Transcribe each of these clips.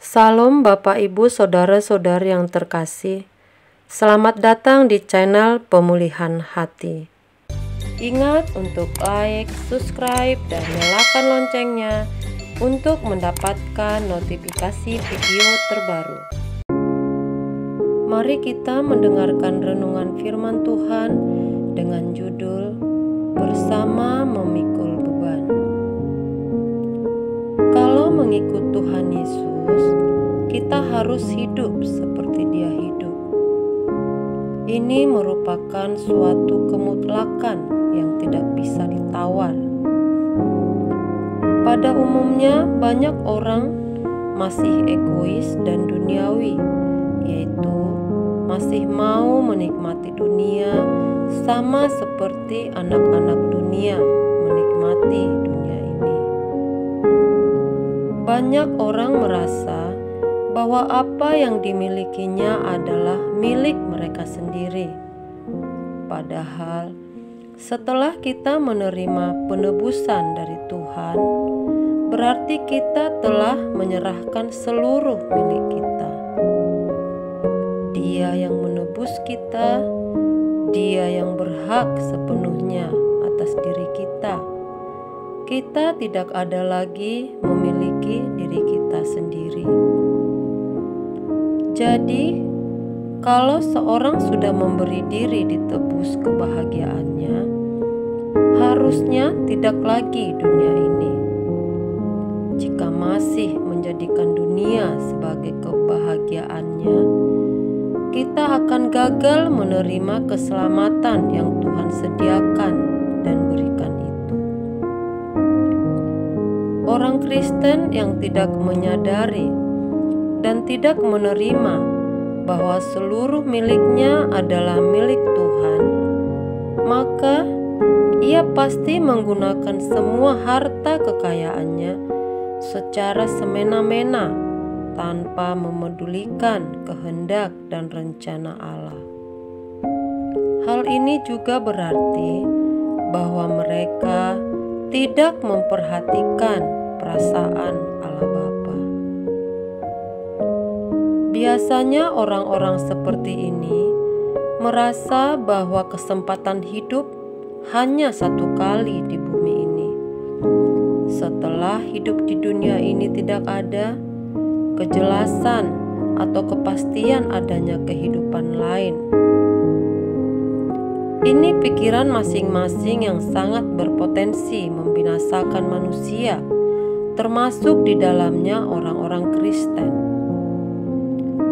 Salam Bapak Ibu Saudara-saudari yang terkasih. Selamat datang di channel Pemulihan Hati. Ingat untuk like, subscribe, dan nyalakan loncengnya untuk mendapatkan notifikasi video terbaru. Mari kita mendengarkan renungan firman Tuhan dengan judul Bersama Memikul Beban. Kalau mengikut Tuhan Yesus, kita harus hidup seperti Dia hidup. Ini merupakan suatu kemutlakan yang tidak bisa ditawar. Pada umumnya, banyak orang masih egois dan duniawi, yaitu masih mau menikmati dunia sama seperti anak-anak dunia menikmati dunia ini. Banyak orang merasa bahwa apa yang dimilikinya adalah milik mereka sendiri. Padahal setelah kita menerima penebusan dari Tuhan, berarti kita telah menyerahkan seluruh milik kita. Dia yang menebus kita, Dia yang berhak sepenuhnya atas diri kita. Kita tidak ada lagi memiliki diri kita sendiri. Jadi, kalau seorang sudah memberi diri ditebus kebahagiaannya, harusnya tidak lagi dunia ini. Jika masih menjadikan dunia sebagai kebahagiaannya, kita akan gagal menerima keselamatan yang Tuhan sediakan dan berikan itu. Orang Kristen yang tidak menyadari dan tidak menerima bahwa seluruh miliknya adalah milik Tuhan, maka ia pasti menggunakan semua harta kekayaannya secara semena-mena tanpa memedulikan kehendak dan rencana Allah. Hal ini juga berarti bahwa mereka tidak memperhatikan perasaan Allah Bapa. Biasanya orang-orang seperti ini merasa bahwa kesempatan hidup hanya satu kali di bumi ini. Setelah hidup di dunia ini tidak ada kejelasan atau kepastian adanya kehidupan lain. Ini pikiran masing-masing yang sangat berpotensi membinasakan manusia, termasuk di dalamnya orang-orang Kristen.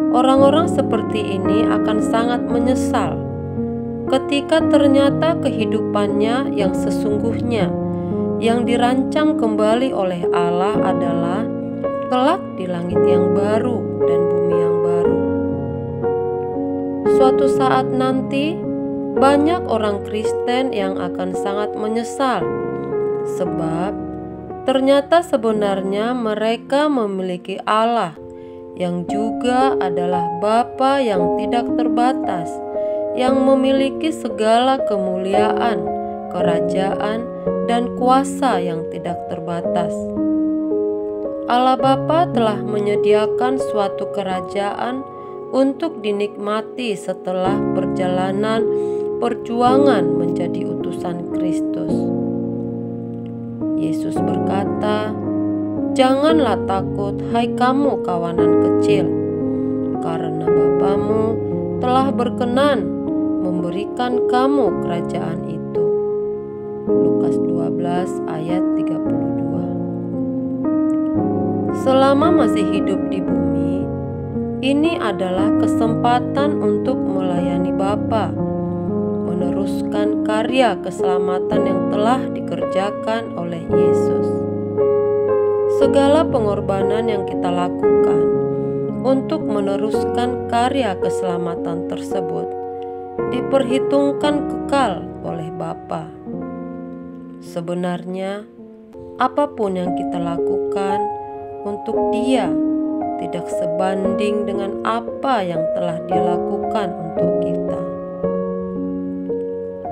Orang-orang seperti ini akan sangat menyesal ketika ternyata kehidupannya yang sesungguhnya, yang dirancang kembali oleh Allah adalah kelak di langit yang baru dan bumi yang baru. Suatu saat nanti, banyak orang Kristen yang akan sangat menyesal, sebab ternyata sebenarnya mereka memiliki Allah yang juga adalah Bapa yang tidak terbatas, yang memiliki segala kemuliaan, kerajaan, dan kuasa yang tidak terbatas. Allah Bapa telah menyediakan suatu kerajaan untuk dinikmati setelah perjalanan perjuangan menjadi utusan Kristus. Yesus berkata, "Janganlah takut, hai kamu kawanan kecil, karena Bapamu telah berkenan memberikan kamu kerajaan itu." Lukas 12 ayat 32. Selama masih hidup di bumi, ini adalah kesempatan untuk melayani Bapa, meneruskan karya keselamatan yang telah dikerjakan oleh Yesus. Segala pengorbanan yang kita lakukan untuk meneruskan karya keselamatan tersebut diperhitungkan kekal oleh Bapa. Sebenarnya, apapun yang kita lakukan untuk Dia tidak sebanding dengan apa yang telah Dia lakukan untuk kita.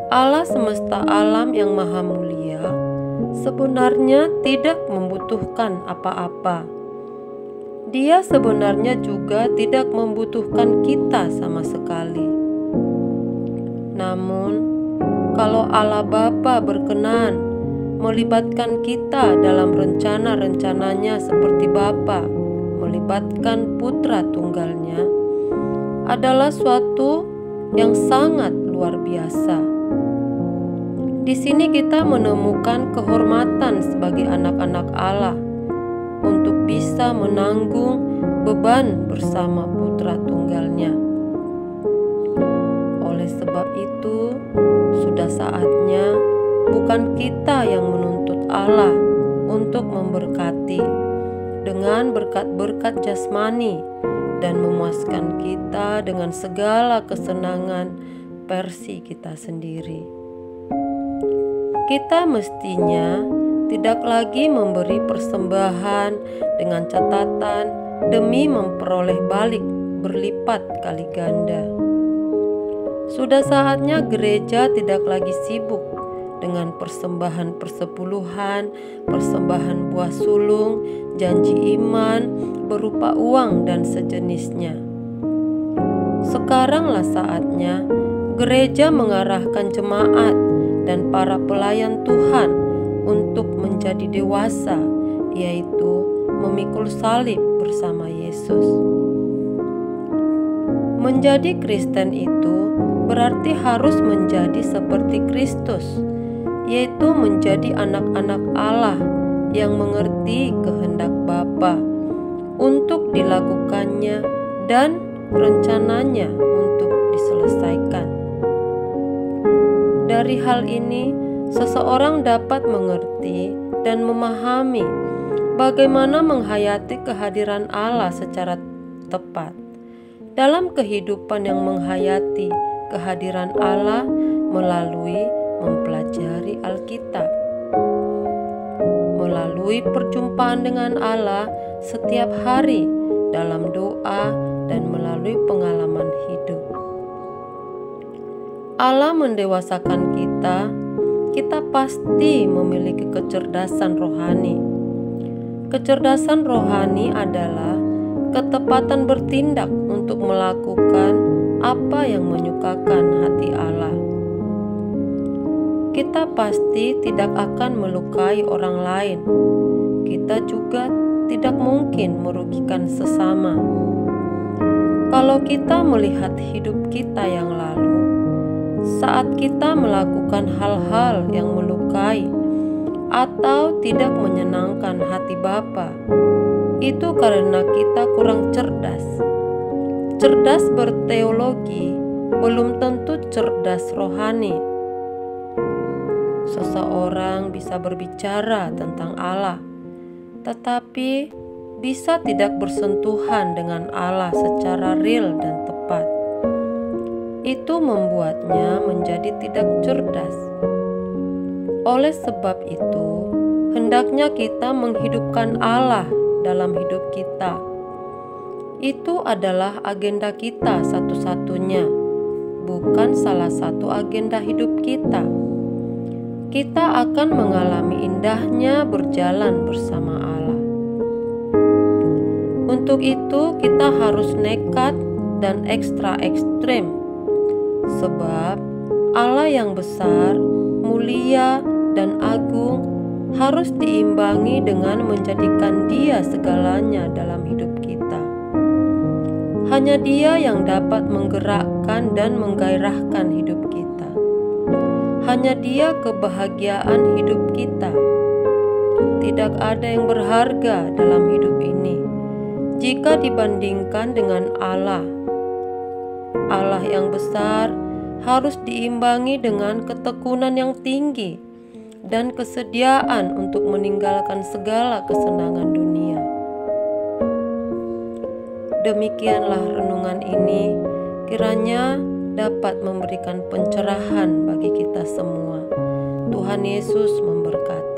Allah semesta alam yang maha mulia sebenarnya tidak membutuhkan apa-apa. Dia sebenarnya juga tidak membutuhkan kita sama sekali. Namun, kalau Allah Bapa berkenan melibatkan kita dalam rencana-rencananya seperti Bapa melibatkan putra tunggalnya, adalah suatu yang sangat luar biasa. Di sini kita menemukan kehormatan sebagai anak-anak Allah untuk bisa menanggung beban bersama putra tunggalnya. Oleh sebab itu, sudah saatnya bukan kita yang menuntut Allah untuk memberkati dengan berkat-berkat jasmani dan memuaskan kita dengan segala kesenangan versi kita sendiri. Kita mestinya tidak lagi memberi persembahan dengan catatan demi memperoleh balik berlipat kali ganda. Sudah saatnya gereja tidak lagi sibuk dengan persembahan persepuluhan, persembahan buah sulung, janji iman berupa uang dan sejenisnya. Sekaranglah saatnya gereja mengarahkan jemaat dan para pelayan Tuhan untuk menjadi dewasa, yaitu memikul salib bersama Yesus. Menjadi Kristen itu berarti harus menjadi seperti Kristus, yaitu menjadi anak-anak Allah yang mengerti kehendak Bapa untuk dilakukannya dan rencananya untuk diselesaikan. Dari hal ini, seseorang dapat mengerti dan memahami bagaimana menghayati kehadiran Allah secara tepat dalam kehidupan yang menghayati kehadiran Allah melalui mempelajari Alkitab, melalui perjumpaan dengan Allah setiap hari dalam doa dan melalui pengalaman hidup. Allah mendewasakan kita pasti memiliki kecerdasan rohani. Kecerdasan rohani adalah ketepatan bertindak untuk melakukan apa yang menyukakan hati Allah. Kita pasti tidak akan melukai orang lain. Kita juga tidak mungkin merugikan sesama. Kalau kita melihat hidup kita yang lalu, saat kita melakukan hal-hal yang melukai atau tidak menyenangkan hati Bapa, itu karena kita kurang cerdas. Cerdas berteologi belum tentu cerdas rohani. Seseorang bisa berbicara tentang Allah, tetapi bisa tidak bersentuhan dengan Allah secara real dan tepat. Itu membuatnya menjadi tidak cerdas. Oleh sebab itu, hendaknya kita menghidupkan Allah dalam hidup kita. Itu adalah agenda kita satu-satunya, bukan salah satu agenda hidup kita. Kita akan mengalami indahnya berjalan bersama Allah. Untuk itu, kita harus nekat dan ekstra ekstrem. Sebab Allah yang besar, mulia, dan agung harus diimbangi dengan menjadikan Dia segalanya dalam hidup kita. Hanya Dia yang dapat menggerakkan dan menggairahkan hidup kita. Hanya Dia kebahagiaan hidup kita. Tidak ada yang berharga dalam hidup ini jika dibandingkan dengan Allah. Allah yang besar harus diimbangi dengan ketekunan yang tinggi dan kesediaan untuk meninggalkan segala kesenangan dunia. Demikianlah renungan ini, kiranya dapat memberikan pencerahan bagi kita semua. Tuhan Yesus memberkati.